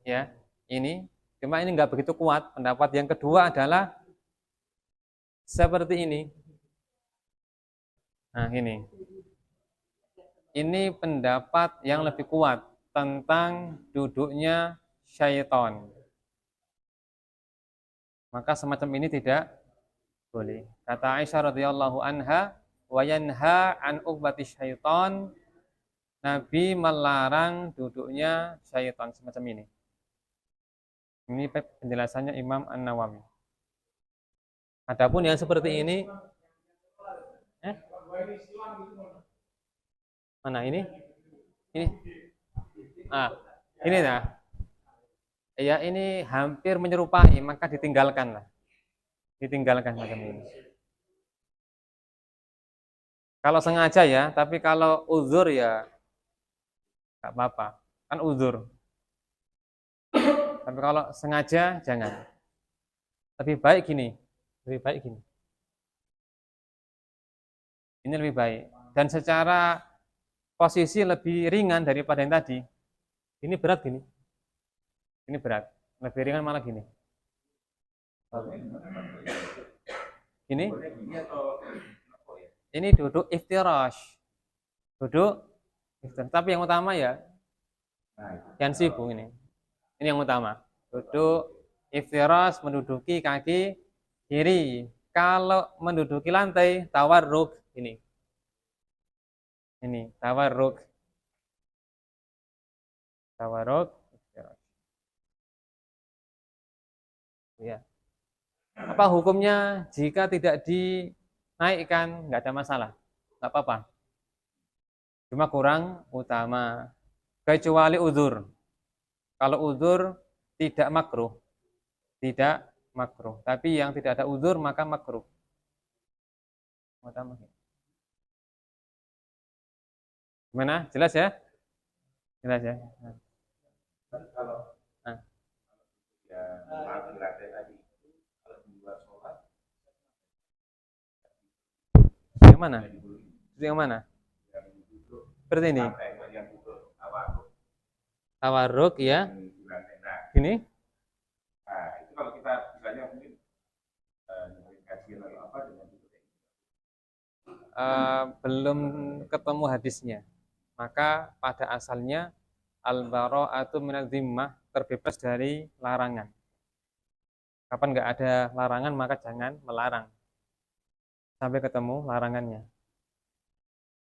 ya, ini. Cuma ini nggak begitu kuat. Pendapat yang kedua adalah seperti ini. Nah, ini. Ini pendapat yang lebih kuat tentang duduknya syaiton. Maka semacam ini tidak boleh. Kata Aisyah radhiyallahu anha, wa yanha an uqbati syaiton. Nabi melarang duduknya syaitan semacam ini. Ini penjelasannya Imam An-Nawawi. Adapun yang seperti ini, mana ini? Ini, ini ya. Ya ini hampir menyerupai, maka ditinggalkan lah. Ditinggalkan macam ini. Kalau sengaja ya, tapi kalau uzur ya nggak apa-apa. Kan uzur. Tapi kalau sengaja jangan. Lebih baik gini. Lebih baik gini. Ini lebih baik. Dan secara posisi lebih ringan daripada yang tadi. Ini berat gini. Ini berat. Lebih ringan malah gini. Gini. Ini duduk iftirash. Duduk iftirash. Tapi yang utama ya yansibu ini. Ini yang utama. Duduk iftirash menduduki kaki kiri. Kalau menduduki lantai tawarruk ini. Ini tawarruk. Tawarruk iftirash. Ya. Apa hukumnya jika tidak dinaikkan? Nggak ada masalah, nggak apa-apa. Cuma kurang utama. Kecuali uzur. Kalau uzur tidak makruh, tidak makruh. Tapi yang tidak ada uzur maka makruh. Gimana? Jelas ya? Jelas ya? Kalau ya, yang mana? Yang mana? Seperti ini. Tawarruk ya. Gini. Nah, itu kalau kita misalnya mungkin kajian atau apa dengan belum ketemu hadisnya. Maka pada asalnya al-bara'atu minadz zimmah, terbebas dari larangan. Kapan nggak ada larangan maka jangan melarang sampai ketemu larangannya.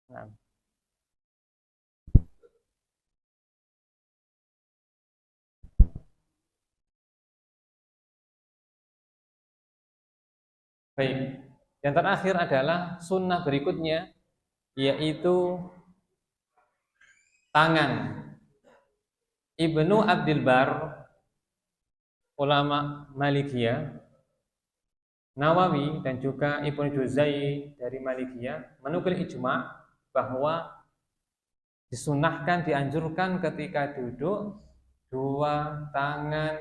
Nah. Baik. Yang terakhir adalah sunnah berikutnya, yaitu tangan. Ibnu Abdul Bar, ulama Malikiyah, Nawawi dan juga Ibnu Juzai dari Malikiyah menukil ijma bahwa disunahkan, dianjurkan ketika duduk dua tangan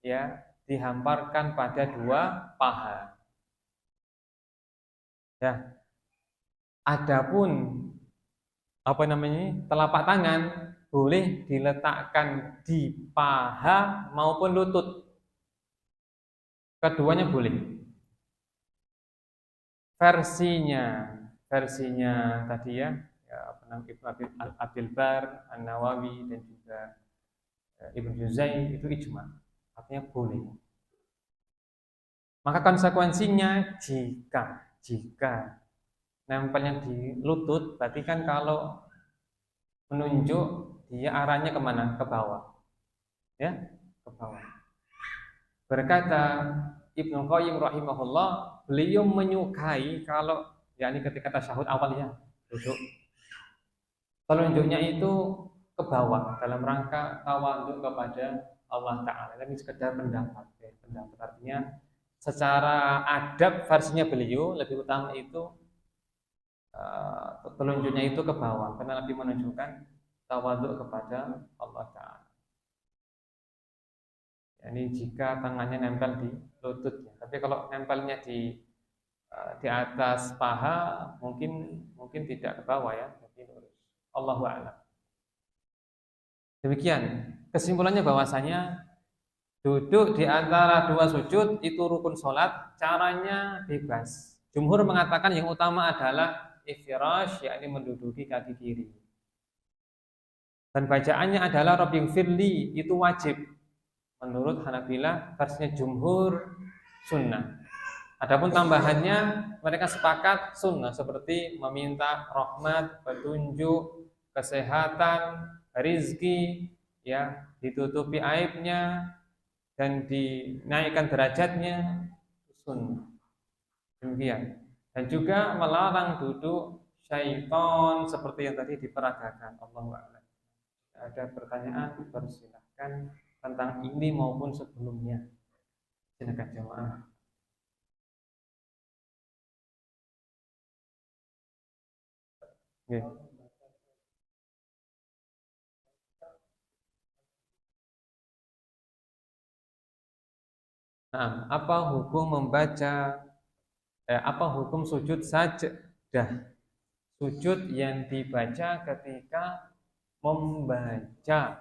ya dihamparkan pada dua paha. Ya. Adapun telapak tangan boleh diletakkan di paha maupun lutut. Keduanya boleh. Versinya tadi ya Ibnu Abdul Bar, An-Nawawi dan juga Ibnu Juzai itu ijma. Artinya boleh. Maka konsekuensinya jika nempelnya di lutut, berarti kan kalau menunjuk dia arahnya kemana? Ke bawah, ya, ke bawah. Berkata Ibnu Qayyim rahimahullah, beliau menyukai kalau yakni ketika tasyahud awal ya, duduk. Telunjuknya itu ke bawah dalam rangka tawadhu kepada Allah Ta'ala. Ini sekedar pendapat ya. Pendapat artinya secara adab versinya beliau lebih utama itu telunjuknya itu ke bawah karena lebih menunjukkan tawadhu kepada Allah Ta'ala. Ini jika tangannya nempel di lutut ya. Tapi kalau nempelnya di atas paha mungkin tidak ke bawah ya, tapi lurus. Allahu a'lam. Demikian kesimpulannya bahwasanya duduk di antara dua sujud itu rukun sholat, caranya bebas. Jumhur mengatakan yang utama adalah iftirash, yakni menduduki kaki kiri. Dan bacaannya adalah Rabbighfirli, itu wajib. Menurut Hanabilah versinya jumhur sunnah. Adapun tambahannya mereka sepakat sunnah seperti meminta rahmat, petunjuk, kesehatan, rizki, ya, ditutupi aibnya dan dinaikkan derajatnya sunnah. Demikian. Dan juga melarang duduk syaitan seperti yang tadi diperagakan. Allahu a'lam. Ada pertanyaan dipersilahkan tentang ini maupun sebelumnya. Silakan jemaah. Okay. Nah, apa hukum sujud sajdah? Sujud yang dibaca ketika membaca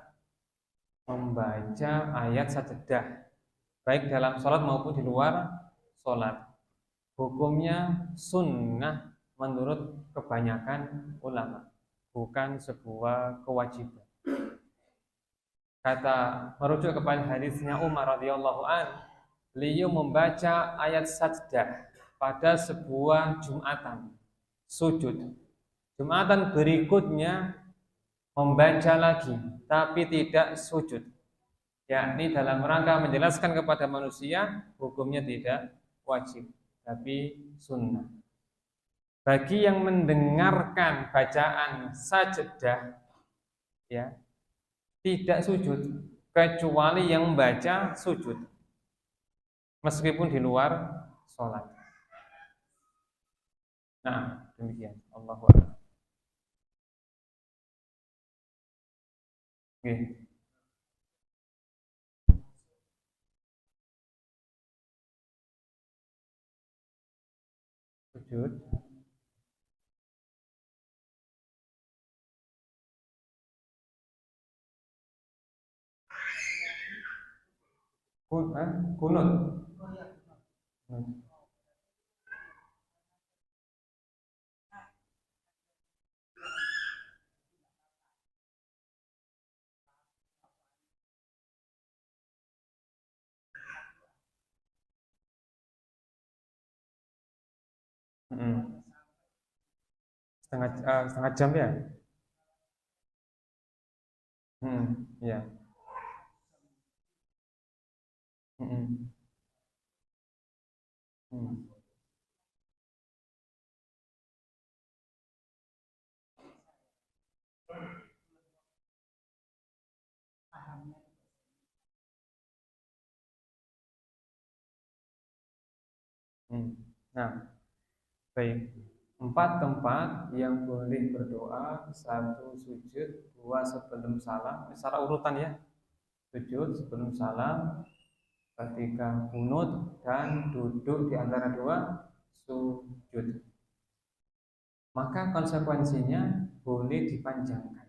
ayat sajdah, baik dalam sholat maupun di luar sholat. Hukumnya sunnah menurut kebanyakan ulama, bukan sebuah kewajiban. Kata merujuk kepada hadisnya Umar radhiyallahu an, beliau membaca ayat sajdah pada sebuah Jumatan sujud. Jumatan berikutnya membaca lagi tapi tidak sujud. Yakni dalam rangka menjelaskan kepada manusia hukumnya tidak wajib tapi sunnah. Bagi yang mendengarkan bacaan sajdah ya, tidak sujud kecuali yang membaca sujud meskipun di luar sholat. Nah, demikian. Allahu a'lam. Oke. Sujud. Kunut. Hmm. Setengah jam ya. Ya. Hmm. Hmm. Hmm. Nah, baik. 4 tempat yang boleh berdoa: 1 sujud, 2 sebelum salam, secara urutan ya. Sujud sebelum salam, ketika kunut, dan duduk di antara 2 sujud. Maka konsekuensinya boleh dipanjangkan.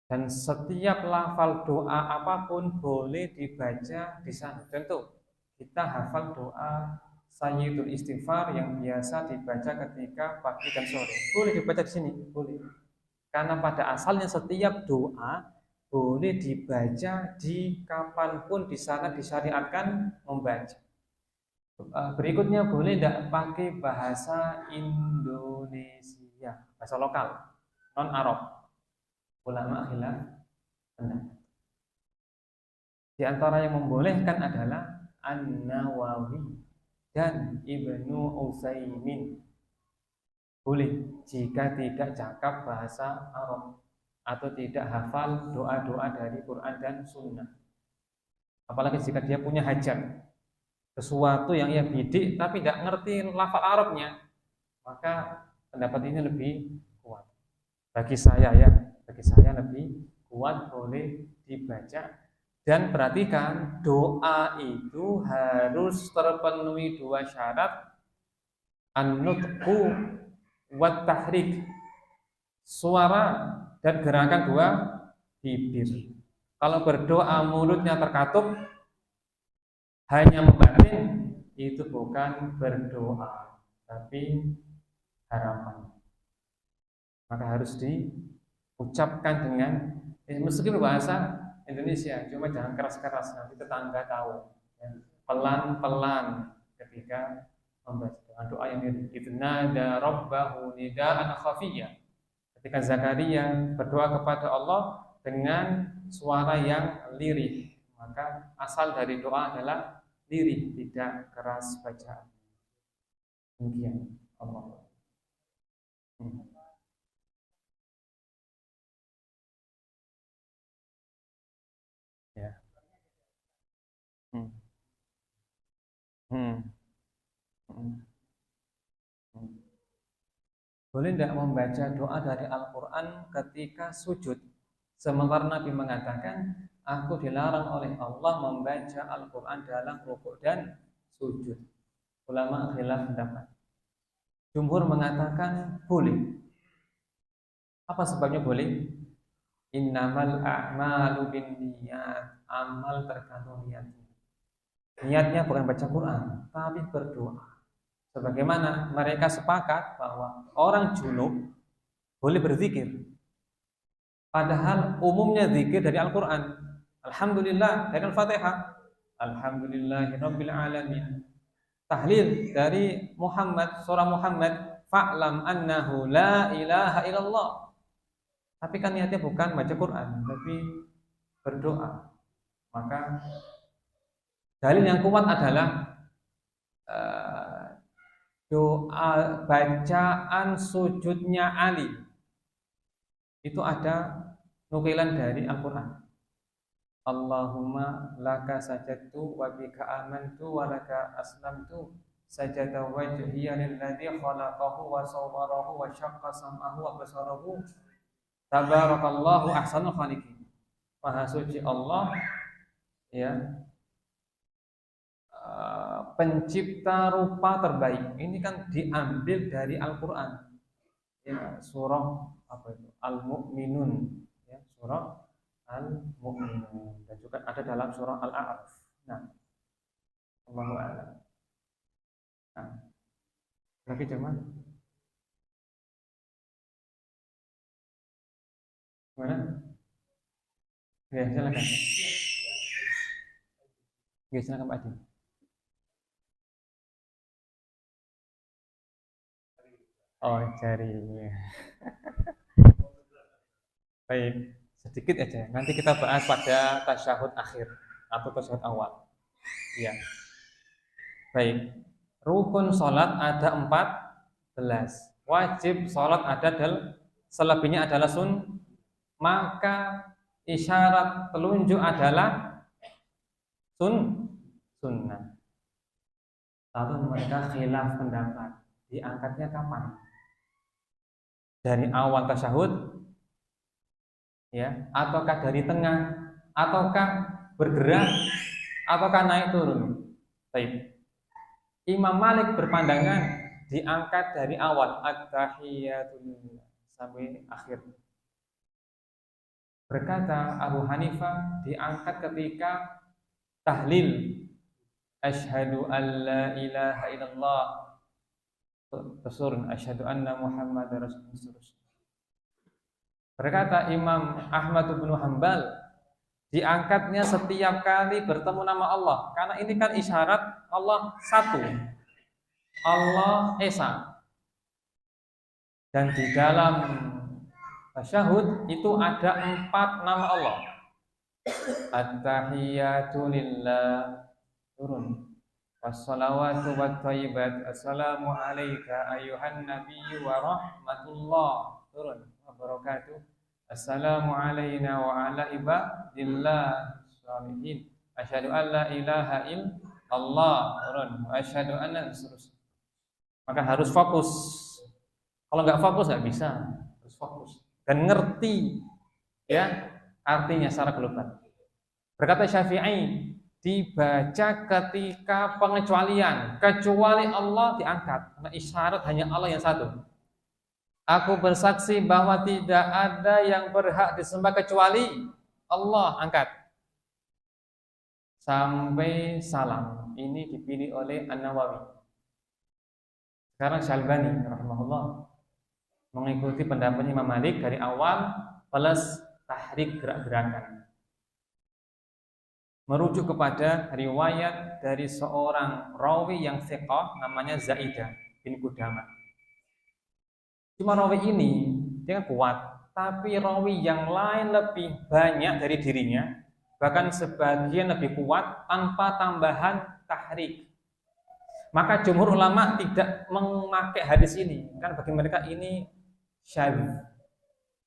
Dan setiap lafal doa apapun boleh dibaca di sana. Contoh, kita hafal doa Sayyidul Istighfar yang biasa dibaca ketika pagi dan sore. Boleh dibaca di sini, boleh. Karena pada asalnya setiap doa boleh dibaca di kapanpun di sana disyariatkan membaca. Berikutnya boleh tidak pakai bahasa Indonesia, bahasa lokal, non Arab. Ulama khilaf pendapat. Di antara yang membolehkan adalah An-Nawawi dan Ibnu Utsaimin. Boleh jika tidak cakap bahasa Arab atau tidak hafal doa-doa dari Quran dan Sunnah. Apalagi jika dia punya hajat, sesuatu yang ia bidik tapi tidak ngerti lafal Arabnya, maka pendapat ini lebih kuat. Bagi saya lebih kuat, boleh dibaca. Dan perhatikan, doa itu harus terpenuhi dua syarat, an-nutqu wat tahrik, suara dan gerakan dua bibir. Kalau berdoa mulutnya terkatup, hanya membatin, itu bukan berdoa, tapi harapan. Maka harus diucapkan dengan meskipun bahasa Indonesia, cuma jangan keras-keras, nanti tetangga tahu. Pelan-pelan ketika membaca doa yang mirip. Idnada rabbahu nidaan khafiyya. Ketika Zakaria berdoa kepada Allah dengan suara yang lirih, maka asal dari doa adalah lirih, tidak keras bacaan. Demikian Allah. Ya. Hmm. Hmm. Hmm. Hmm. Boleh tidak membaca doa dari Al-Quran ketika sujud? Sementara Nabi mengatakan, aku dilarang oleh Allah membaca Al-Quran dalam rukuk dan sujud. Ulama khilaf pendapat. Jumhur mengatakan boleh. Apa sebabnya boleh? Innamal a'malu binniyat. Amal tergantung niatnya. Niatnya bukan baca Quran, tapi berdoa. Sebagaimana mereka sepakat bahwa orang junub boleh berzikir. Padahal umumnya zikir dari Al-Quran. Alhamdulillah dari Al-Fatihah. Alhamdulillahirabbil alamin. Tahlil dari Muhammad, surah Muhammad, fa'lam annahu la ilaha illallah. Tapi kan niatnya bukan baca Quran, tapi berdoa. Maka dalil yang kuat adalah doa bacaan sujudnya Ali. Itu ada nukilan dari Al-Quran. Allahumma laka sajadtu wa bika amantu wa laka aslamtu sajada wajhiya lilladzi khalaqahu wa sawwarahu wa syaqqa sam'ahu wa basarahu tabarakallahu ahsanul khaliqin. Maha suci Allah, ya, pencipta rupa terbaik. Ini kan diambil dari Al-Quran, ya, surah apa itu? Al-Mu'minun, ya, surah Al-Mu'minun, dan juga ada dalam surah Al-A'raf. Nah, Allahu a'lam. Nah, lagi cuman gimana? Ya, silakan. Ya, silakan Pak Adi. Oh, jarinya. Baik, sedikit aja. Nanti kita bahas pada tasyahud akhir atau tasyahud awal. Ya. Baik. Rukun sholat ada 14. Wajib sholat ada selebihnya adalah maka isyarat telunjuk adalah sunnah. Lalu mereka khilaf pendapat, diangkatnya kapan? Dari awal tasyahud, ya, ataukah dari tengah, ataukah bergerak, ataukah naik turun? Baik. Imam Malik berpandangan diangkat dari awal at-tahiyyatulillah sampai akhir. Berkata Abu Hanifah diangkat ketika tahlil asyhadu an la ilaha illallah, turun asyhadu anna muhammadar rasulullah. Berkata Imam Ahmad bin Hanbal diangkatnya setiap kali bertemu nama Allah, karena ini kan isyarat Allah satu, Allah Esa. Dan di dalam tasyahud itu ada 4 nama Allah. At-tahiyatu lillah. Turun. Wassalawatu wattayyibat. Assalamu alayka ayuhan nabiyyu wa rahmatullah. Turun. Wabarakatuh. Assalamu alayna wa ala ibadillah sholihin. Asyhadu an la ilaha illallah. Turun. Wa asyhadu anna seterusnya. Maka harus fokus. Kalau nggak fokus nggak bisa. Harus fokus dan ngerti ya artinya secara global. Berkata Syafi'i, dibaca ketika pengecualian, kecuali Allah diangkat. Karena isyarat hanya Allah yang satu. Aku bersaksi bahwa tidak ada yang berhak disembah kecuali Allah, angkat. Sampai salam. Ini dipilih oleh An-Nawawi. Sekarang Syalbani rahimahullah mengikuti pendapat Imam Malik dari awal plus tahrik gerak-gerakan. Merujuk kepada riwayat dari seorang rawi yang thiqah namanya Zaidah bin Qudamah. Cuma rawi ini dia kuat, tapi rawi yang lain lebih banyak dari dirinya, bahkan sebagian lebih kuat tanpa tambahan tahrik. Maka jumhur ulama tidak memakai hadis ini, kan bagi mereka ini syadz,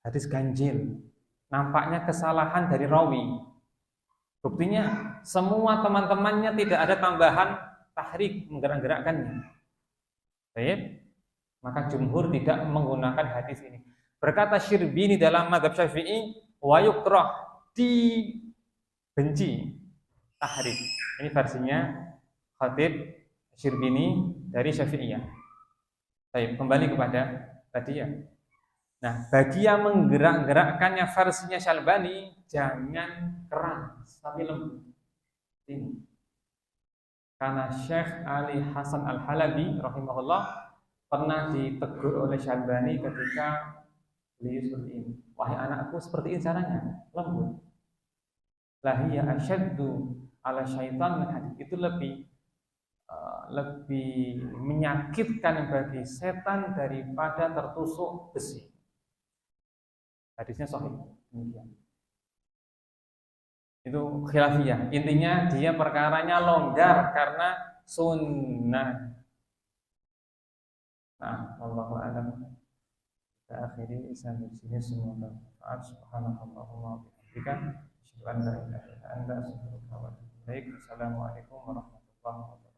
hadis ganjil. Nampaknya kesalahan dari rawi. Buktinya semua teman-temannya tidak ada tambahan tahrik menggerak-gerakkannya. Baik, maka jumhur tidak menggunakan hadis ini. Berkata Syirbini dalam mazhab Syafi'i, wa yukrah, dibenci tahrik. Ini versinya Khatib Syirbini dari Syafi'iyah. Baik, kembali kepada tadi ya. Nah, bagi yang menggerak-gerakkannya versinya Syalbani, jangan keras, tapi lembut. Ini. Karena Syekh Ali Hasan Al-Halabi rahimahullah pernah ditegur oleh Syalbani ketika beliau seperti ini. Wahai anakku, seperti ini caranya, lembut. Lahiya asyaddu ala syaitan min hadid. Itu lebih menyakitkan bagi setan daripada tertusuk besi. Hadisnya sahih. Demikian. Itu khilafiyah. Intinya dia perkaranya longgar karena sunnah. Nah, wallahu a'lam. Kita akhiri sampai sini semua bermanfaat. Subhanallahumma wa bihamdika, asyhadu an la ilaha illa anta, astaghfiruka wa atubu ilaik. Assalamualaikum warahmatullahi wabarakatuh.